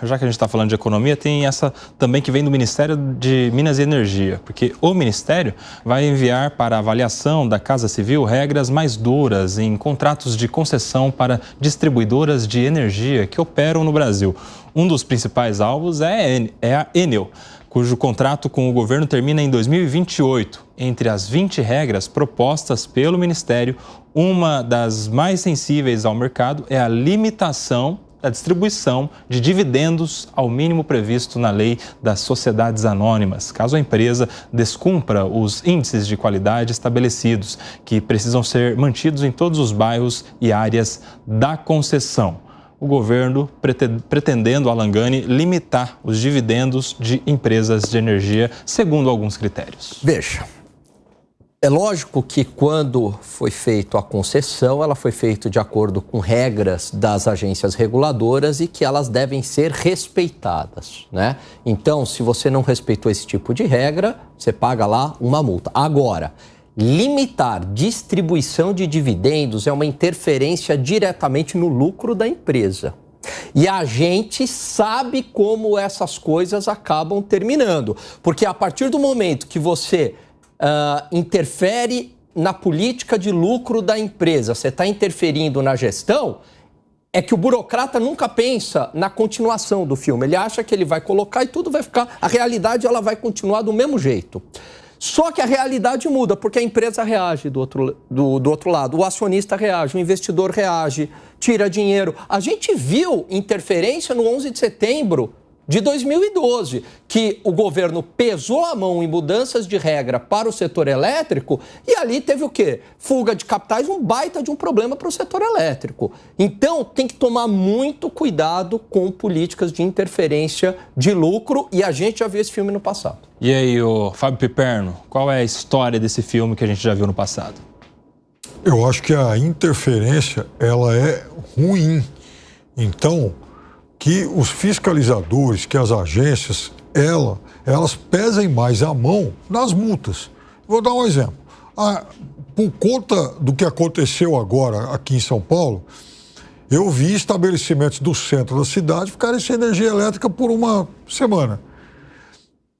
Já que a gente está falando de economia, tem essa também que vem do Ministério de Minas e Energia, porque o Ministério vai enviar para avaliação da Casa Civil regras mais duras em contratos de concessão para distribuidoras de energia que operam no Brasil. Um dos principais alvos é a Enel, cujo contrato com o governo termina em 2028. Entre as 20 regras propostas pelo Ministério, uma das mais sensíveis ao mercado é a limitação da distribuição de dividendos ao mínimo previsto na lei das sociedades anônimas, caso a empresa descumpra os índices de qualidade estabelecidos, que precisam ser mantidos em todos os bairros e áreas da concessão. O governo pretendendo, Alan Gani, limitar os dividendos de empresas de energia, segundo alguns critérios. Veja, é lógico que quando foi feita a concessão, ela foi feita de acordo com regras das agências reguladoras e que elas devem ser respeitadas, né? Então, se você não respeitou esse tipo de regra, você paga lá uma multa. Agora, limitar distribuição de dividendos é uma interferência diretamente no lucro da empresa. E a gente sabe como essas coisas acabam terminando. Porque a partir do momento que você interfere na política de lucro da empresa, você está interferindo na gestão, é que o burocrata nunca pensa na continuação do filme. Ele acha que ele vai colocar e tudo vai ficar... A realidade ela vai continuar do mesmo jeito. Só que a realidade muda, porque a empresa reage do outro lado, o acionista reage, o investidor reage, tira dinheiro. A gente viu interferência no 11 de setembro de 2012, que o governo pesou a mão em mudanças de regra para o setor elétrico e ali teve o quê? Fuga de capitais, um baita de um problema para o setor elétrico. Então, tem que tomar muito cuidado com políticas de interferência de lucro e a gente já viu esse filme no passado. E aí, o Fábio Piperno, qual é a história desse filme que a gente já viu no passado? Eu acho que a interferência, ela é ruim. Então, que os fiscalizadores, que as agências, elas pesem mais a mão nas multas. Vou dar um exemplo. Por conta do que aconteceu agora aqui em São Paulo, eu vi estabelecimentos do centro da cidade ficarem sem energia elétrica por uma semana.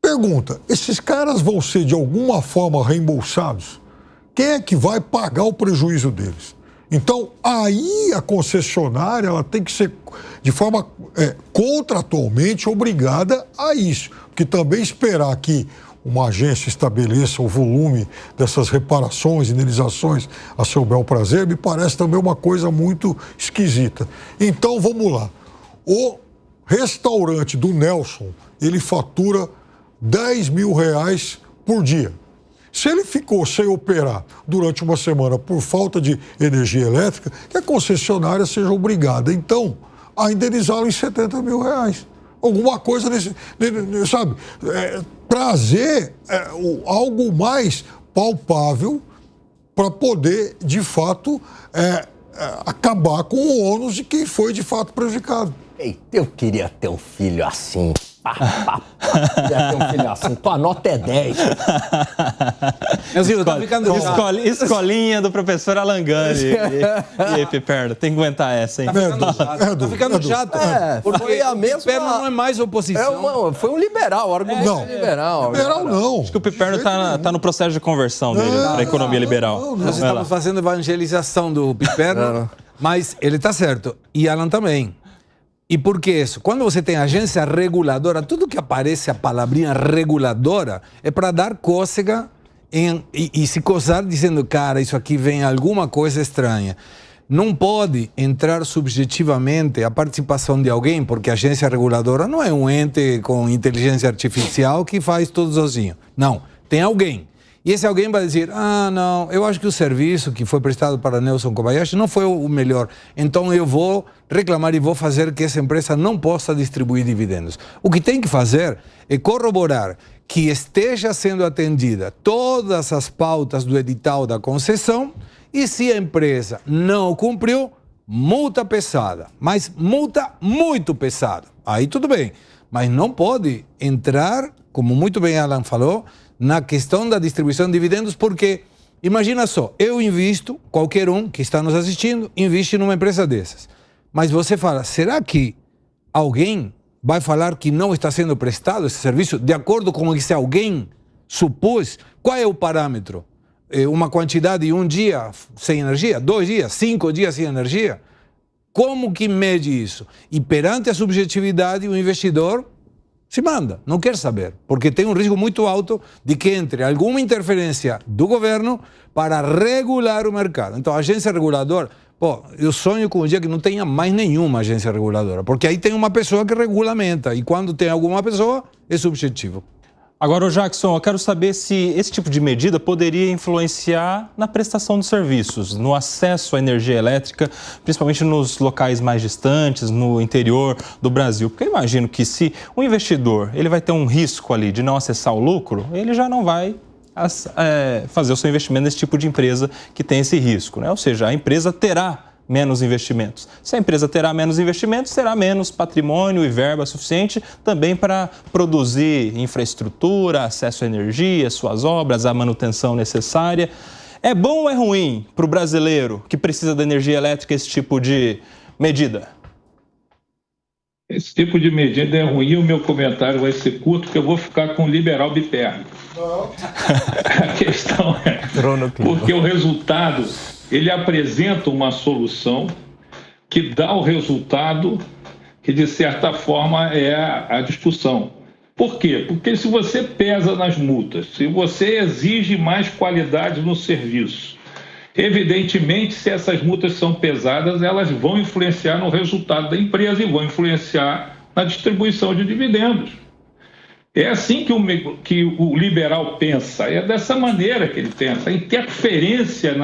Pergunta, esses caras vão ser de alguma forma reembolsados? Quem é que vai pagar o prejuízo deles? Então, aí a concessionária ela tem que ser, de forma contratualmente, obrigada a isso. Porque também esperar que uma agência estabeleça o volume dessas reparações, indenizações a seu bel prazer, me parece também uma coisa muito esquisita. Então, vamos lá. O restaurante do Nelson, ele fatura R$10 mil por dia. Se ele ficou sem operar durante uma semana por falta de energia elétrica, que a concessionária seja obrigada, então, a indenizá-lo em R$70 mil. Alguma coisa nesse, sabe? Trazer algo mais palpável para poder, de fato, acabar com o ônus de quem foi, de fato, prejudicado. Eita, eu queria ter um filho assim. Queria ter um filho assim. Tua nota é 10. Escolinha do professor Alan Gani. E aí, Piperno, tem que aguentar essa, hein? Tá ficando chato. Porque a mesma... O Piperno não é mais oposição. Foi um liberal, o argumento não. Liberal. Liberal não. Acho que o Piperno tá no processo de conversão dele para a economia liberal. Nós estamos fazendo evangelização do Piperno, mas ele está certo. E Alan também. E por que isso? Quando você tem agência reguladora, tudo que aparece a palavrinha reguladora é para dar cócega e se coçar dizendo, cara, isso aqui vem alguma coisa estranha. Não pode entrar subjetivamente a participação de alguém, porque a agência reguladora não é um ente com inteligência artificial que faz tudo sozinho. Não, tem alguém. E esse alguém vai dizer, não, eu acho que o serviço que foi prestado para Nelson Kobayashi não foi o melhor. Então eu vou reclamar e vou fazer que essa empresa não possa distribuir dividendos. O que tem que fazer é corroborar que esteja sendo atendida todas as pautas do edital da concessão e se a empresa não cumpriu, multa pesada. Mas multa muito pesada. Aí tudo bem. Mas não pode entrar, como muito bem Alan falou, na questão da distribuição de dividendos, porque, imagina só, eu invisto, qualquer um que está nos assistindo, investe numa empresa dessas. Mas você fala, será que alguém vai falar que não está sendo prestado esse serviço de acordo com o que se alguém supôs? Qual é o parâmetro? Uma quantidade de um dia sem energia, 2 dias, 5 dias sem energia? Como que mede isso? E perante a subjetividade, o investidor se manda, não quer saber, porque tem um risco muito alto de que entre alguma interferência do governo para regular o mercado. Então, a agência reguladora, eu sonho com um dia que não tenha mais nenhuma agência reguladora, porque aí tem uma pessoa que regulamenta, e quando tem alguma pessoa, é subjetivo. Agora, Jackson, eu quero saber se esse tipo de medida poderia influenciar na prestação de serviços, no acesso à energia elétrica, principalmente nos locais mais distantes, no interior do Brasil. Porque eu imagino que se o investidor ele vai ter um risco ali de não acessar o lucro, ele já não vai fazer o seu investimento nesse tipo de empresa que tem esse risco, né? Ou seja, a empresa terá menos investimentos. Se a empresa terá menos investimentos, terá menos patrimônio e verba suficiente também para produzir infraestrutura, acesso à energia, suas obras, a manutenção necessária. É bom ou é ruim para o brasileiro que precisa da energia elétrica esse tipo de medida? Esse tipo de medida é ruim, o meu comentário vai ser curto, porque eu vou ficar com o liberal biperno. A questão é porque o resultado, ele apresenta uma solução que dá o resultado que, de certa forma, é a discussão. Por quê? Porque se você pesa nas multas, se você exige mais qualidade no serviço, evidentemente, se essas multas são pesadas, elas vão influenciar no resultado da empresa e vão influenciar na distribuição de dividendos. É assim que o liberal pensa, é dessa maneira que ele pensa. A interferência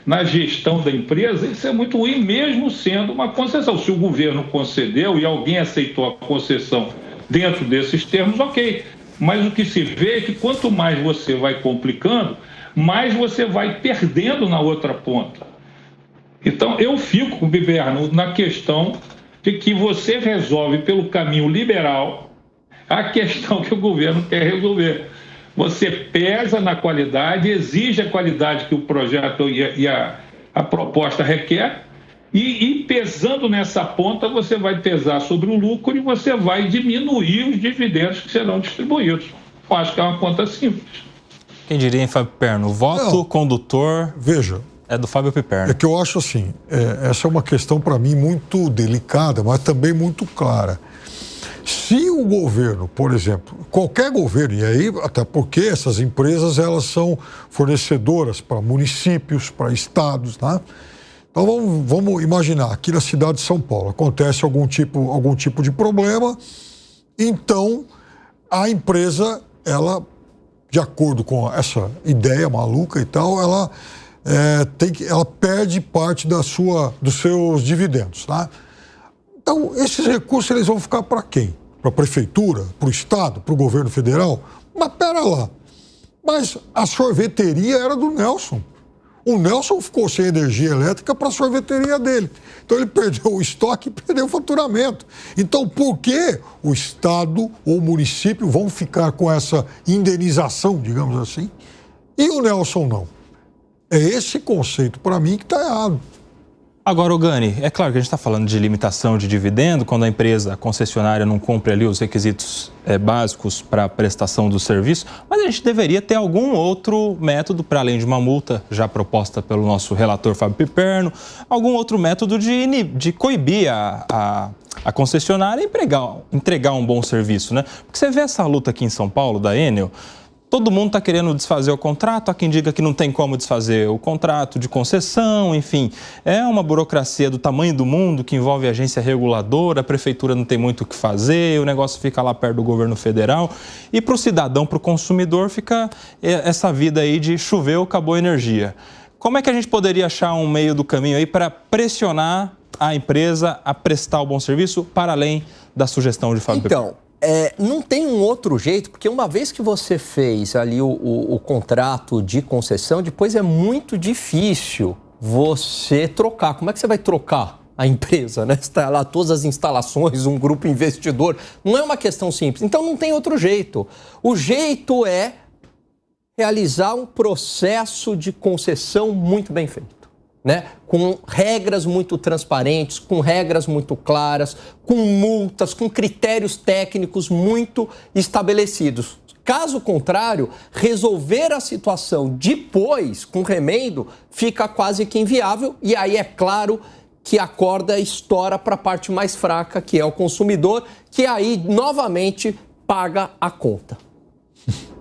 na gestão da empresa, isso é muito ruim, mesmo sendo uma concessão. Se o governo concedeu e alguém aceitou a concessão dentro desses termos, ok. Mas o que se vê é que quanto mais você vai complicando, mais você vai perdendo na outra ponta. Então, eu fico com o Biberno na questão de que você resolve pelo caminho liberal a questão que o governo quer resolver. Você pesa na qualidade, exige a qualidade que o projeto e a proposta requer, e pesando nessa ponta, você vai pesar sobre o lucro e você vai diminuir os dividendos que serão distribuídos. Eu acho que é uma conta simples. Quem diria, hein, Fábio Piperno? O voto condutor é do Fábio Piperno. É que eu acho assim, essa é uma questão para mim muito delicada, mas também muito clara. Se o governo, por exemplo, qualquer governo, e aí até porque essas empresas elas são fornecedoras para municípios, para estados, né? Então vamos imaginar, aqui na cidade de São Paulo acontece algum tipo de problema, então a empresa, ela, de acordo com essa ideia maluca e tal, ela perde parte dos seus dividendos, tá? Então, esses recursos eles vão ficar para quem? Para a prefeitura, para o estado, para o governo federal? Mas pera lá, mas a sorveteria era do Nelson. O Nelson ficou sem energia elétrica para a sorveteria dele. Então ele perdeu o estoque e perdeu o faturamento. Então por que o estado ou o município vão ficar com essa indenização, digamos assim, e o Nelson não? É esse conceito, para mim, que está errado. Agora, Gani, é claro que a gente está falando de limitação de dividendo, quando a empresa, a concessionária, não cumpre ali os requisitos básicos para a prestação do serviço, mas a gente deveria ter algum outro método, para além de uma multa já proposta pelo nosso relator Fábio Piperno, algum outro método de coibir a concessionária e entregar um bom serviço, né? Porque você vê essa luta aqui em São Paulo, da Enel. Todo mundo está querendo desfazer o contrato, há quem diga que não tem como desfazer o contrato de concessão, enfim. É uma burocracia do tamanho do mundo que envolve a agência reguladora, a prefeitura não tem muito o que fazer, o negócio fica lá perto do governo federal. E para o cidadão, para o consumidor, fica essa vida aí de choveu, acabou a energia. Como é que a gente poderia achar um meio do caminho aí para pressionar a empresa a prestar o bom serviço, para além da sugestão de Fábio Piperno? Não tem um outro jeito, porque uma vez que você fez ali o contrato de concessão, depois é muito difícil você trocar. Como é que você vai trocar a empresa, né? Está lá todas as instalações, um grupo investidor. Não é uma questão simples. Então não tem outro jeito. O jeito é realizar um processo de concessão muito bem feito. né? Com regras muito transparentes, com regras muito claras, com multas, com critérios técnicos muito estabelecidos. Caso contrário, resolver a situação depois, com remendo, fica quase que inviável. E aí é claro que a corda estoura para a parte mais fraca, que é o consumidor, que aí novamente paga a conta.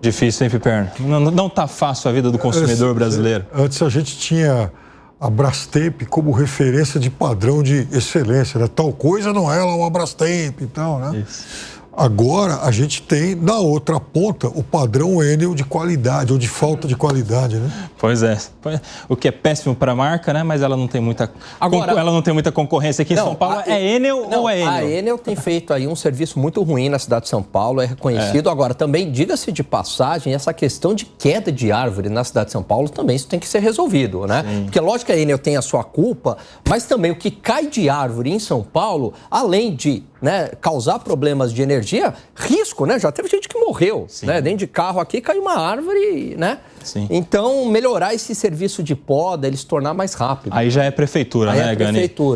Difícil, hein, Piperno? Não tá fácil a vida do consumidor brasileiro. Antes a gente tinha a Brastemp como referência de padrão de excelência, né? Tal coisa não é uma Brastemp e tal, né? Isso. Agora a gente tem, na outra ponta, o padrão Enel de qualidade, ou de falta de qualidade, né? Pois é. O que é péssimo para a marca, né? Mas ela não tem muita, ela não tem muita concorrência aqui em São Paulo. É Enel ou é Enel? A Enel tem feito aí um serviço muito ruim na cidade de São Paulo, é reconhecido. Agora, também, diga-se de passagem, essa questão de queda de árvore na cidade de São Paulo também isso tem que ser resolvido, né? Sim. Porque lógico que a Enel tem a sua culpa, mas também o que cai de árvore em São Paulo, além de causar problemas de energia, risco, né? Já teve gente que morreu, né? Dentro de carro aqui caiu uma árvore, né? Sim. Então, melhorar esse serviço de poda, ele se tornar mais rápido. Aí já é prefeitura, né, Gani? Prefeitura.